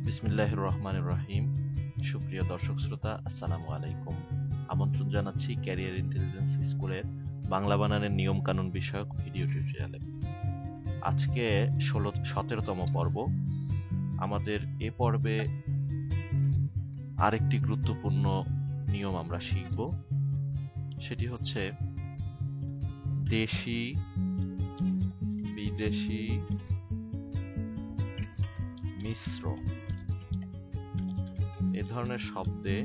বিসমিল্লাহির রহমানির রহিম। সুপ্রিয় দর্শক শ্রোতা, আসসালামু আলাইকুম। আমন্ত্রণ জানাচ্ছি ক্যারিয়ার ইন্টেলিজেন্স স্কুলের বাংলা বানানের নিয়ম কানুন বিষয়ক ভিডিও টিউটোরিয়ালে। আজকে 17তম পর্ব। আমাদের এ পর্বে আরেকটি গুরুত্বপূর্ণ নিয়ম আমরা শিখব, সেটি হচ্ছে দেশি বিদেশি মিশ্র এ ধরনের শব্দে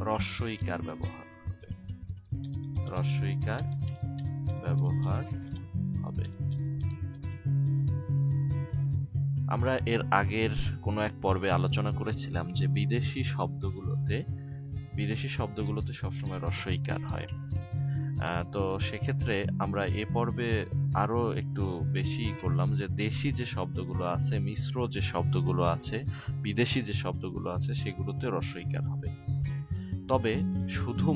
রস্বইকার ব্যবহার হবে। রস্বইকার ব্যবহার হবে। আমরা এর আগের কোনো এক পর্বে আলোচনা করেছিলাম যে বিদেশি শব্দগুলোতে সবসময় রস্বইকার হয়। তো সেক্ষেত্রে আমরা এ পর্বে আরো একটু বেশি করলাম যে দেশি যে শব্দগুলো আছে, মিশ্র যে শব্দগুলো আছে, বিদেশি যে শব্দগুলো আছে, সেগুলোতে রস্বইকার হবে। তবে শুধু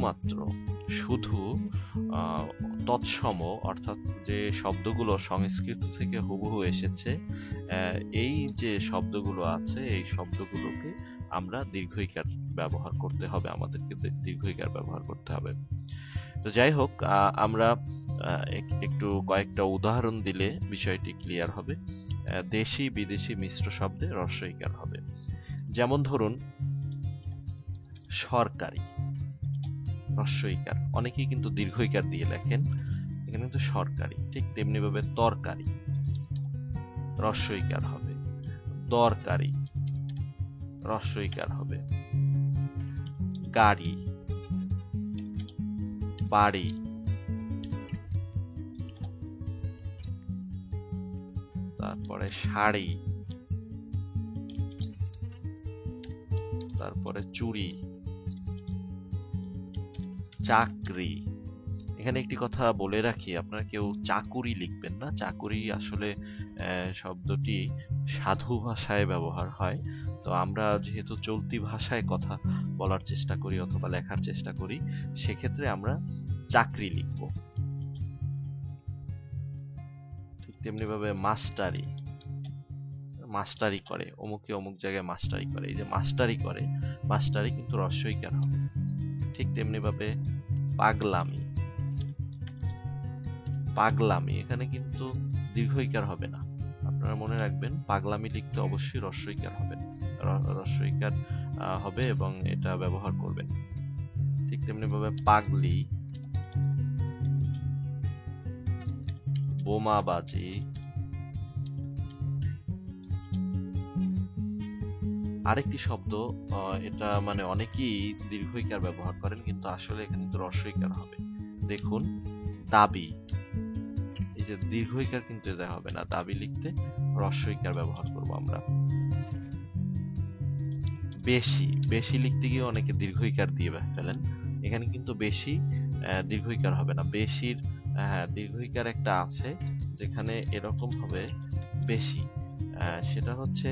তৎসম, অর্থাৎ যে শব্দগুলো সংস্কৃত থেকে হুবহু এসেছে, এই যে শব্দগুলো আছে, এই শব্দগুলোকে আমরা দীর্ঘইকার ব্যবহার করতে হবে, আমাদেরকে দীর্ঘইকার ব্যবহার করতে হবে। তো যাই হোক, আমরা একটু কয়েকটা উদাহরণ দিলে বিষয়টি ক্লিয়ার হবে। দেশি বিদেশি মিশ্র শব্দে রস্বইকার হবে। যেমন ধরুন সরকারি, রস্বইকার। অনেকেই কিন্তু দীর্ঘইকার দিয়ে লেখেন, এখানে কিন্তু সরকারি। ঠিক তেমনি ভাবে তরকারি, রস্বইকার হবে। দরকারি, রস্বইকার হবে। গাড়ি, বাড়ি, তারপরে শাড়ি, তারপরে চুড়ি, চাকরি। এখানে একটি কথা বলে রাখি, আপনারা কেউ চাকুরি লিখবেন না। চাকুরি আসলে শব্দটি সাধু ভাষায় ব্যবহার হয়। তো আমরা যেহেতু চলতি ভাষায় কথা বলার চেষ্টা করি অথবা লেখার চেষ্টা করি, সেক্ষেত্রে আমরা চাকরি লিখব। ঠিক তেমনি ভাবে মাস্টারি, মাস্টারি করে, অমুকে অমুক জায়গায় মাস্টারি করে, এই যে মাস্টারি করে, মাস্টারি কিন্তু রস্বইকার হবে। ঠিক তেমনি ভাবে পাগলামি, পাগলামি, এখানে কিন্তু দীর্ঘইকার হবে না। আপনারা মনে রাখবেন, পাগলামি লিখতে অবশ্যই রস্বইকার হবে, রস্বইকার হবে এবং এটা ব্যবহার করবেন। ঠিক তেমনি ভাবে পাগলি, বোমাবাজি, আরেকটি শব্দ, এটা মানে অনেকেই দীর্ঘইকার ব্যবহার করেন, কিন্তু আসলে এখানে কিন্তু রস্বইকার হবে। দেখুন দাবি, এই যে দীর্ঘইকার কিন্তু এটা হবে না, দাবি লিখতে রস্বইকার ব্যবহার করব আমরা। বেশি, বেশি লিখতে গিয়ে অনেকে দীর্ঘইকার দিয়ে ফেলেন, এখানে কিন্তু বেশি দীর্ঘইকার হবে না। বেশির দীর্ঘইকার একটা আছে যেখানে এরকম হবে বেশি, সেটা হচ্ছে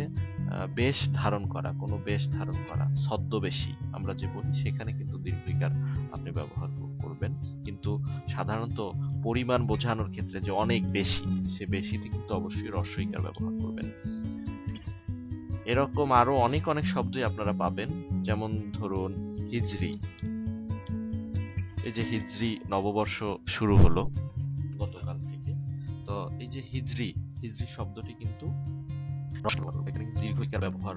বেশ ধারণ করা, কোনো বেশ ধারণ করা, ছদ্মবেশী আমরা যে বলি, সেখানে কিন্তু দীর্ঘইকার আপনি ব্যবহার করবেন। কিন্তু সাধারণত পরিমাণ বোঝানোর ক্ষেত্রে যে অনেক বেশি, সে বেশিতে কিন্তু অবশ্যই রস্বইকার ব্যবহার করবেন। এরকম আরো অনেক অনেক শব্দই আপনারা পাবেন। যেমন ধরুন হিজরি, এই যে হিজরি নববর্ষ শুরু হলো গতকাল থেকে, তো এই যে হিজরি, হিজরি শব্দটি কিন্তু দীর্ঘইকার ব্যবহার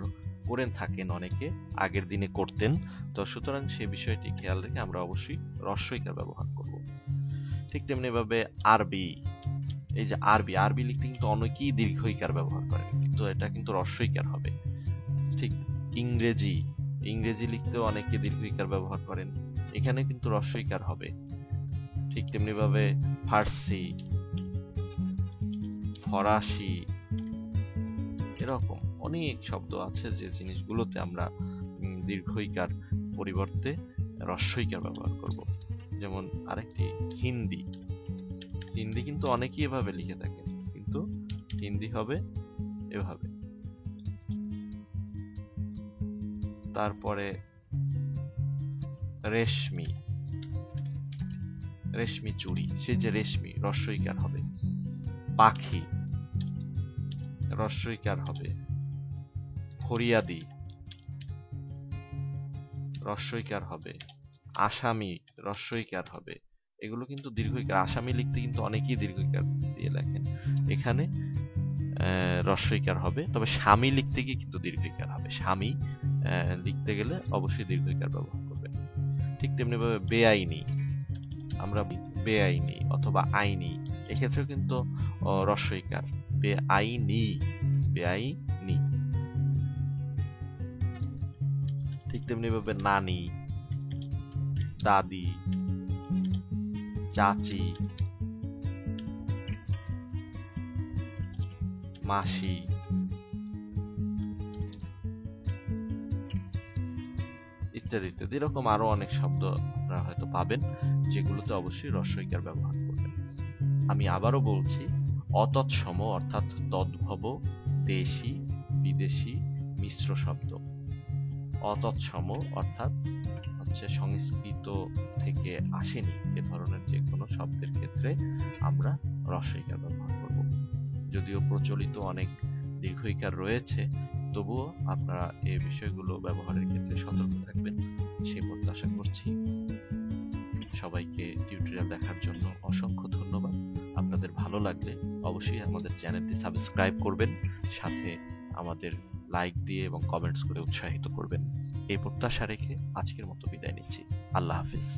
করেন থাকেন অনেকে, আগের দিনে করতেন। তো সুতরাং সে বিষয়টি খেয়াল রেখে আমরা অবশ্যই রস্বইকার ব্যবহার করব। ঠিক তেমনি ভাবে আরবি, এই যে আরবি, আরবি লিখতে কিন্তু অনেকেই দীর্ঘইকার ব্যবহার করেন, কিন্তু এটা কিন্তু রস্বইকার হবে। ঠিক ইংরেজি, ইংরেজি লিখতেও অনেকে দীর্ঘইকার ব্যবহার করেন, এখানে কিন্তু রস্বইকার হবে। ঠিক তেমনি ভাবে ফার্সি, ফরাসি, এরকম অনেক শব্দ আছে যে জিনিসগুলোতে আমরা দীর্ঘইকার পরিবর্তে রস্বইকার ব্যবহার করব। যেমন আরেকটি হিন্দি, হিন্দি কিন্তু অনেকেই এভাবে লিখে থাকে, কিন্তু হিন্দি হবে এভাবে। তারপরে রেশমি, রেশমি চুড়ি, সে যে রেশমি রস্বইকার হবে। পাখি রস্বইকার হবে। ফরিয়াদি রস্বইকার হবে। আসামি রস্বইকার হবে। এগুলো কিন্তু দীর্ঘইকার। আসামি লিখতে কিন্তু অনেকেই দীর্ঘইকার দিয়ে লেখেন, এখানে রস্বইকার হবে। তবে স্বামী লিখতে গিয়ে কিন্তু দীর্ঘইকার হবে। স্বামী লিখতে গেলে অবশ্যই দীর্ঘইকার ব্যবহার করবেন। ঠিক তেমনি ভাবে বেআইনি, আমরা বেআইনি অথবা আইনি, এক্ষেত্রেও কিন্তু রস্বইকার। বেআইনি, বেআইনি। ঠিক তেমনি ভাবে নানি, দাদি, চাচি, মাসি, ইত্যাদি ইত্যাদি। এরকম আরো অনেক শব্দ আপনারা হয়তো পাবেন, যেগুলোতে অবশ্যই রস্বইকার ব্যবহার করবেন। আমি আবারও বলছি, অতৎসম অর্থাৎ তদ্ভব, দেশি, বিদেশি, মিশ্র শব্দ। অতৎসম অর্থাৎ হচ্ছে সংস্কৃত থেকে আসেনি এ ধরনের যে কোনো শব্দের ক্ষেত্রে আমরা রস্বইকার ব্যবহার করব। যদিও প্রচলিত অনেক দীর্ঘইকার রয়েছে, তবুও আপনারা এই বিষয়গুলো ব্যবহারের ক্ষেত্রে সতর্ক থাকবেন, সেই প্রত্যাশা করছি। সবাইকে টিউটোরিয়াল দেখার জন্য অসংখ্য ধন্যবাদ। আপনাদের ভালো লাগলে অবশ্যই আমাদের চ্যানেলটি সাবস্ক্রাইব করবেন, সাথে আমাদের লাইক দিয়ে এবং কমেন্টস করে উৎসাহিত করবেন। এই প্রত্যাশা রেখে আজকের মতো বিদায় নিচ্ছি। আল্লাহ হাফিজ।